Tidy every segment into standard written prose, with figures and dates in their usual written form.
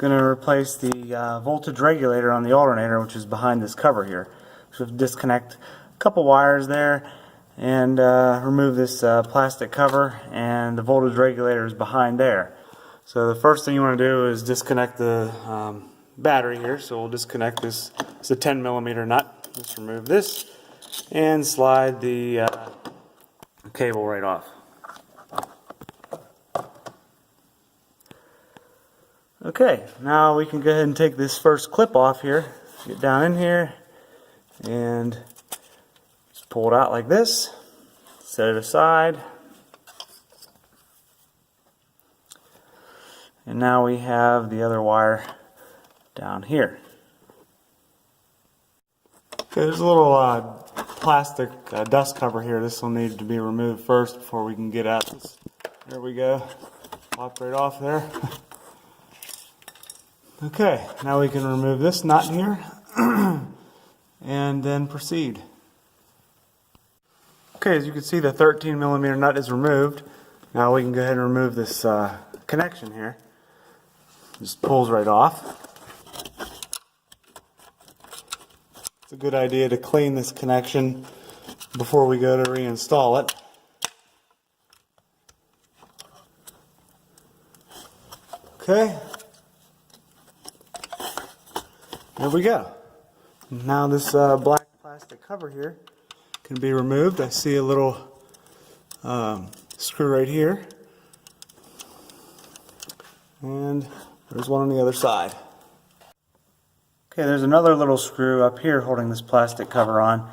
going to replace the voltage regulator on the alternator, which is behind this cover here. So disconnect a couple wires there and remove this plastic cover, and the voltage regulator is behind there. So the first thing you want to do is disconnect the battery here. So we'll disconnect this. It's a 10mm nut. Just remove this and slide the cable right off. Okay, now we can go ahead and take this first clip off here. Get down in here and just pull it out like this. Set it aside. And now we have the other wire down here. Okay, there's a little plastic dust cover here. This will need to be removed first before we can get at this. There we go. Pop right off there. Okay, now we can remove this nut here and then proceed. Okay, as you can see, the 13mm nut is removed. Now we can go ahead and remove this connection here. Just pulls right off. It's a good idea to clean this connection before we go to reinstall it. Okay. There we go. Now this black plastic cover here can be removed. I see a little screw right here, and there's one on the other side. Okay, there's another little screw up here holding this plastic cover on,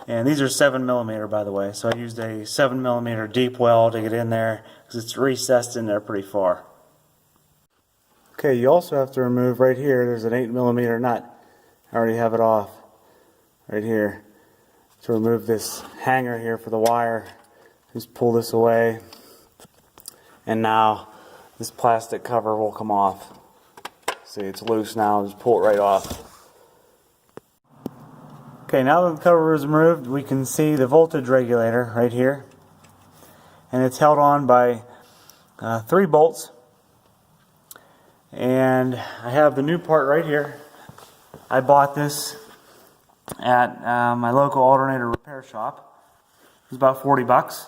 and these are 7mm, by the way, so I used a 7mm deep well to get in there because it's recessed in there pretty far. Okay, you also have to remove right here, there's an 8mm nut. I already have it off right here. To remove this hanger here for the wire, just pull this away, and now this plastic cover will come off. See, it's loose now, just pull it right off. Okay, now that the cover is removed, we can see the voltage regulator right here, and it's held on by 3 bolts. And I have the new part right here. I bought this at my local alternator repair shop. It was about 40 bucks.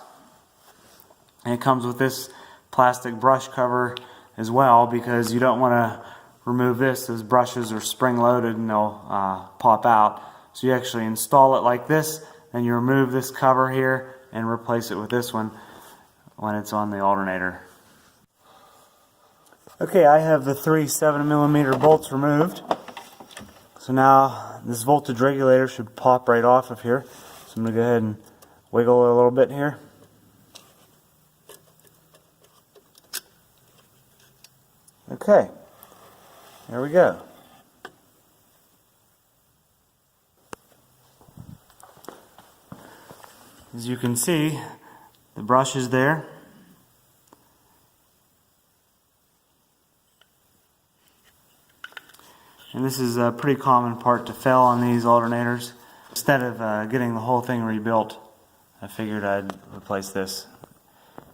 And it comes with this plastic brush cover as well, because you don't want to remove this. Those brushes are spring loaded and they'll pop out. So you actually install it like this, and you remove this cover here and replace it with this one when it's on the alternator. Okay, I have the 3 7mm bolts removed. So now this voltage regulator should pop right off of here. So I'm going to go ahead and wiggle it a little bit here. Okay, there we go. As you can see, the brush is there. And this is a pretty common part to fail on these alternators. Instead of getting the whole thing rebuilt, I figured I'd replace this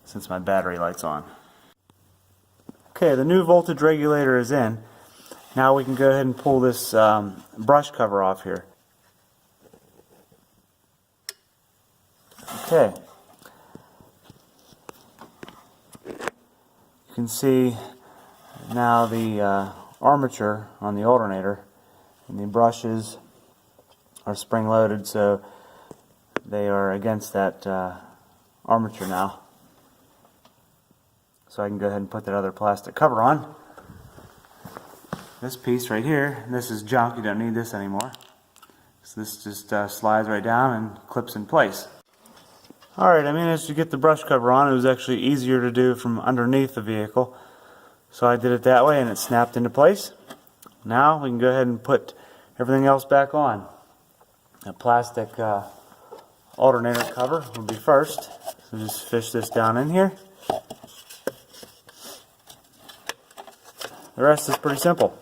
since my battery light's on. Okay, the new voltage regulator is in. Now we can go ahead and pull this brush cover off here. Okay. You can see now the armature on the alternator, and the brushes are spring loaded, so they are against that armature now. So I can go ahead and put that other plastic cover on. This piece right here, this is junk, you don't need this anymore. So this just slides right down and clips in place. Alright, I managed to get the brush cover on. It was actually easier to do from underneath the vehicle. So I did it that way and it snapped into place. Now we can go ahead and put everything else back on. A plastic alternator cover will be first. So just fish this down in here. The rest is pretty simple.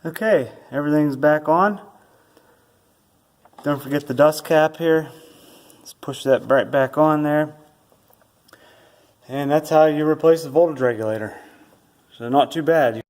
Okay, everything's back on. Don't forget the dust cap here. Let's push that right back on there. And that's how you replace the voltage regulator. So not too bad.